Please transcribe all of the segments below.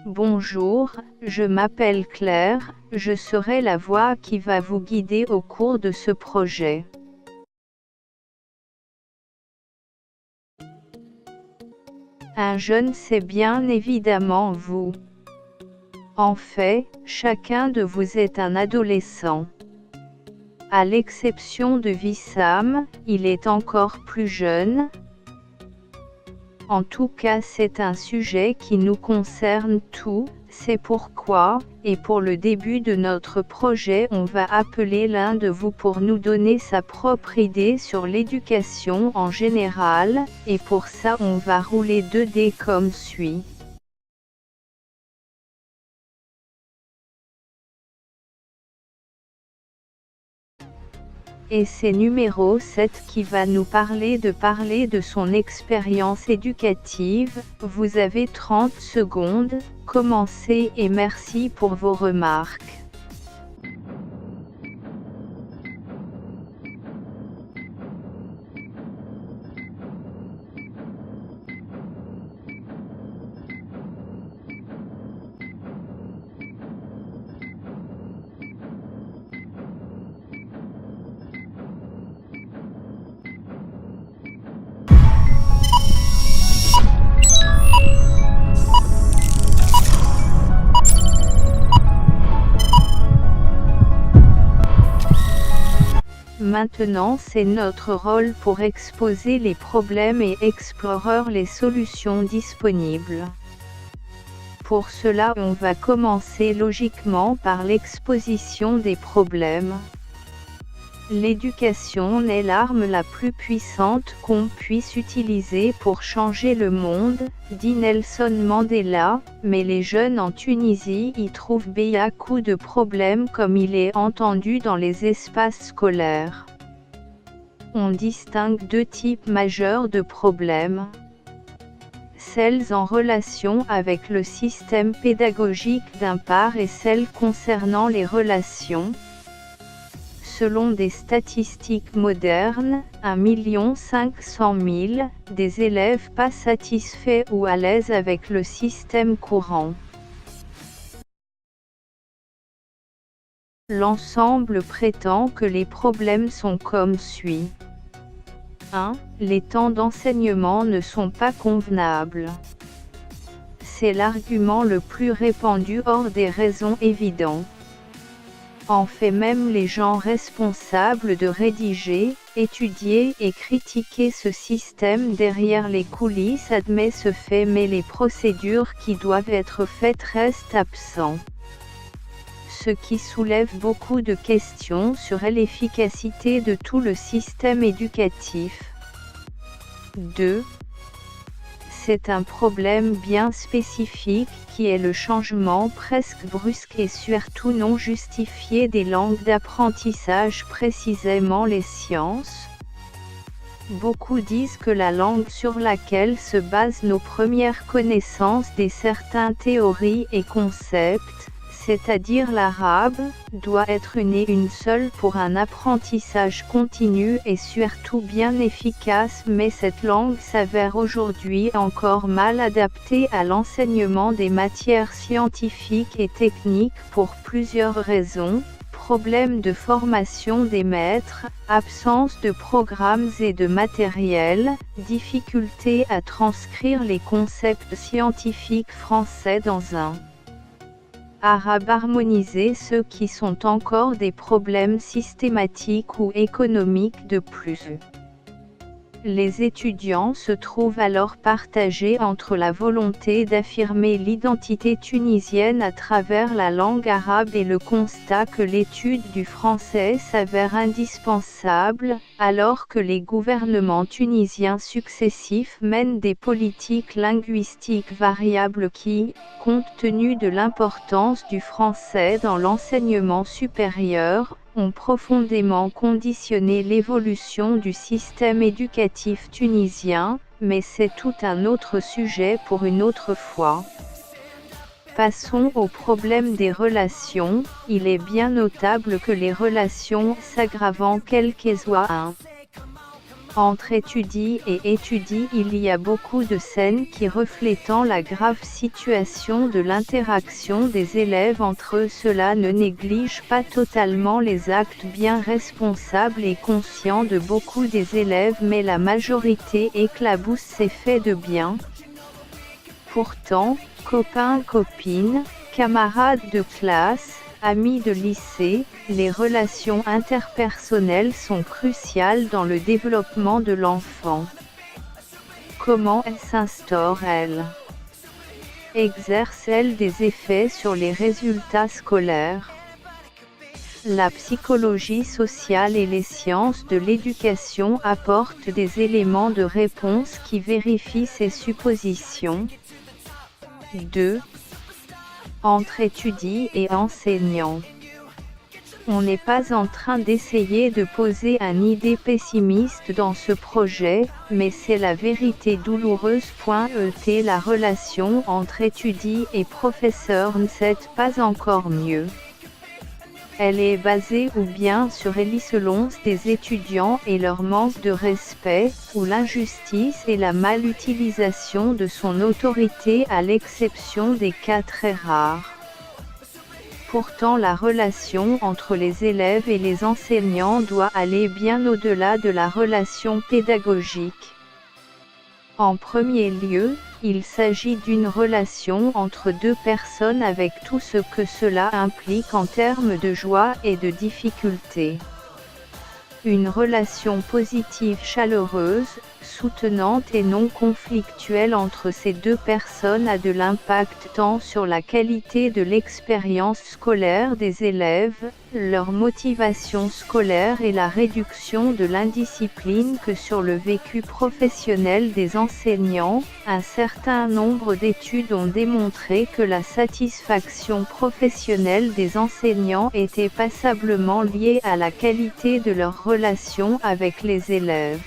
Bonjour, je m'appelle Claire, je serai la voix qui va vous guider au cours de ce projet. Un jeune, c'est bien évidemment vous. En fait, chacun de vous est un adolescent. À l'exception de Wissam, il est encore plus jeune. En tout cas, c'est un sujet qui nous concerne tous, c'est pourquoi, et pour le début de notre projet, on va appeler l'un de vous pour nous donner sa propre idée sur l'éducation en général, et pour ça on va rouler 2 dés comme suit. Et c'est numéro 7 qui va nous parler de son expérience éducative. Vous avez 30 secondes, commencez et merci pour vos remarques. Maintenant c'est notre rôle pour exposer les problèmes et explorer les solutions disponibles. Pour cela on va commencer logiquement par l'exposition des problèmes. L'éducation est l'arme la plus puissante qu'on puisse utiliser pour changer le monde, dit Nelson Mandela, mais les jeunes en Tunisie y trouvent beaucoup de problèmes comme il est entendu dans les espaces scolaires. On distingue 2 types majeurs de problèmes. Celles en relation avec le système pédagogique d'un part et celles concernant les relations. Selon des statistiques modernes, 1 500 000 des élèves pas satisfaits ou à l'aise avec le système courant. L'ensemble prétend que les problèmes sont comme suit. 1. Les temps d'enseignement ne sont pas convenables. C'est l'argument le plus répandu hors des raisons évidentes. En fait, même les gens responsables de rédiger, étudier et critiquer ce système derrière les coulisses admettent ce fait, mais les procédures qui doivent être faites restent absentes. Ce qui soulève beaucoup de questions sur l'efficacité de tout le système éducatif. 2. C'est un problème bien spécifique qui est le changement presque brusque et surtout non justifié des langues d'apprentissage, précisément les sciences. Beaucoup disent que la langue sur laquelle se basent nos premières connaissances de certaines théories et concepts, c'est-à-dire l'arabe, doit être une seule pour un apprentissage continu et surtout bien efficace, mais cette langue s'avère aujourd'hui encore mal adaptée à l'enseignement des matières scientifiques et techniques pour plusieurs raisons: problèmes de formation des maîtres, absence de programmes et de matériel, difficulté à transcrire les concepts scientifiques français dans un arabe harmonisé, ce qui sont encore des problèmes systématiques ou économiques de plus. Les étudiants se trouvent alors partagés entre la volonté d'affirmer l'identité tunisienne à travers la langue arabe et le constat que l'étude du français s'avère indispensable, alors que les gouvernements tunisiens successifs mènent des politiques linguistiques variables qui, compte tenu de l'importance du français dans l'enseignement supérieur, ont profondément conditionné l'évolution du système éducatif tunisien, mais c'est tout un autre sujet pour une autre fois. Passons au problème des relations. Il est bien notable que les relations s'aggravant quelles qu'elles soient. 1. Entre étudie et étudie, il y a beaucoup de scènes qui reflétant la grave situation de l'interaction des élèves entre eux. Cela ne néglige pas totalement les actes bien responsables et conscients de beaucoup des élèves, mais la majorité éclabousse ces faits de bien. Pourtant, copains-copines, camarades de classe, amis de lycée, les relations interpersonnelles sont cruciales dans le développement de l'enfant. Comment s'instaure-t-elle? Exerce-t-elle des effets sur les résultats scolaires? La psychologie sociale et les sciences de l'éducation apportent des éléments de réponse qui vérifient ces suppositions. 2. Entre étudiant et enseignant. On n'est pas en train d'essayer de poser une idée pessimiste dans ce projet, mais c'est la vérité douloureuse. La relation entre étudiant et professeur ne s'est pas encore mieux. Elle est basée ou bien sur l'isolance des étudiants et leur manque de respect, ou l'injustice et la mal-utilisation de son autorité à l'exception des cas très rares. Pourtant la relation entre les élèves et les enseignants doit aller bien au-delà de la relation pédagogique. En premier lieu, il s'agit d'une relation entre deux personnes avec tout ce que cela implique en termes de joie et de difficultés. Une relation positive chaleureuse, soutenante et non conflictuelle entre ces deux personnes a de l'impact tant sur la qualité de l'expérience scolaire des élèves, leur motivation scolaire et la réduction de l'indiscipline que sur le vécu professionnel des enseignants. Un certain nombre d'études ont démontré que la satisfaction professionnelle des enseignants était passablement liée à la qualité de leur relation avec les élèves.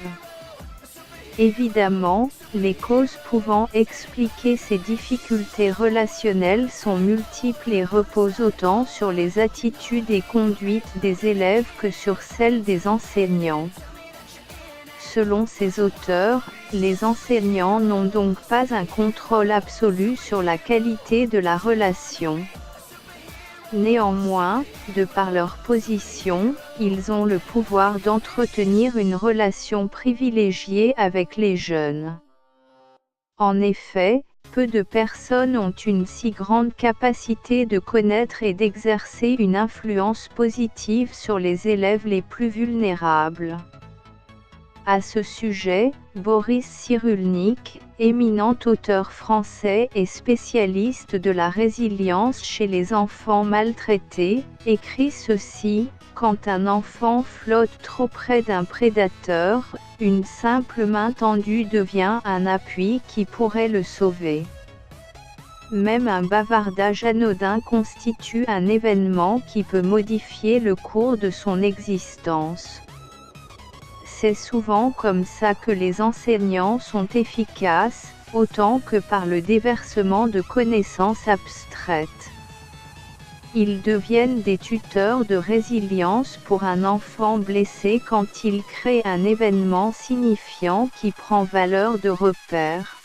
Évidemment, les causes pouvant expliquer ces difficultés relationnelles sont multiples et reposent autant sur les attitudes et conduites des élèves que sur celles des enseignants. Selon ces auteurs, les enseignants n'ont donc pas un contrôle absolu sur la qualité de la relation. Néanmoins, de par leur position, ils ont le pouvoir d'entretenir une relation privilégiée avec les jeunes. En effet, peu de personnes ont une si grande capacité de connaître et d'exercer une influence positive sur les élèves les plus vulnérables. À ce sujet, Boris Cyrulnik, éminent auteur français et spécialiste de la résilience chez les enfants maltraités, écrit ceci: quand un enfant flotte trop près d'un prédateur, une simple main tendue devient un appui qui pourrait le sauver. Même un bavardage anodin constitue un événement qui peut modifier le cours de son existence. C'est souvent comme ça que les enseignants sont efficaces, autant que par le déversement de connaissances abstraites. Ils deviennent des tuteurs de résilience pour un enfant blessé quand ils créent un événement signifiant qui prend valeur de repère.